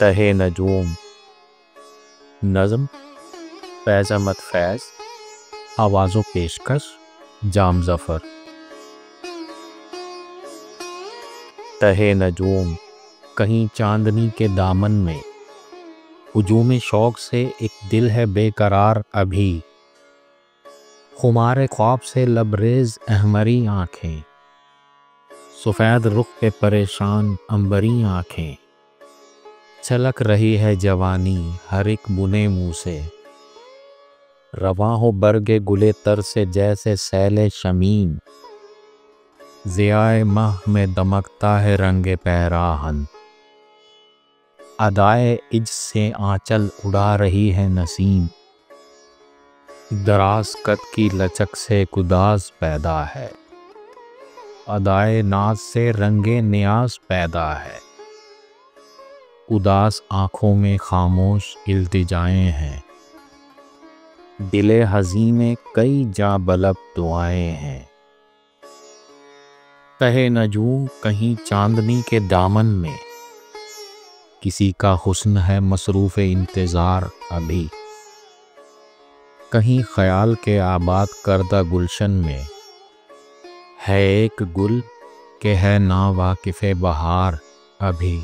تہہ نجوم، نظم فیض احمد فیض، آواز و پیشکش جام ظفر۔ تہہ نجوم، کہیں چاندنی کے دامن میں ہجوم شوق سے ایک دل ہے بے قرار ابھی، خمار خواب سے لبریز احمری آنکھیں، سفید رخ پہ پریشان عنبری آنکھیں، چھلک رہی ہے جوانی ہر ایک بنے منہ سے، رواں ہو برگ گلے تر سے جیسے سیل شمیم، ضیائے ماہ میں دمکتا ہے رنگ پیراہن، ادائے عجز سے آنچل اڑا رہی ہے نسیم، دراز قد کی لچک سے گداز پیدا ہے، ادائے ناز سے رنگ نیاز پیدا ہے، اداس آنکھوں میں خاموش التجائیں ہیں، دل حزین میں کئی جاں بلب دعائیں ہیں۔ تہہ نجوم، کہیں چاندنی کے دامن میں کسی کا حسن ہے مصروف انتظار ابھی، کہیں خیال کے آباد کردہ گلشن میں ہے ایک گل کہ ہے نا واقف بہار ابھی۔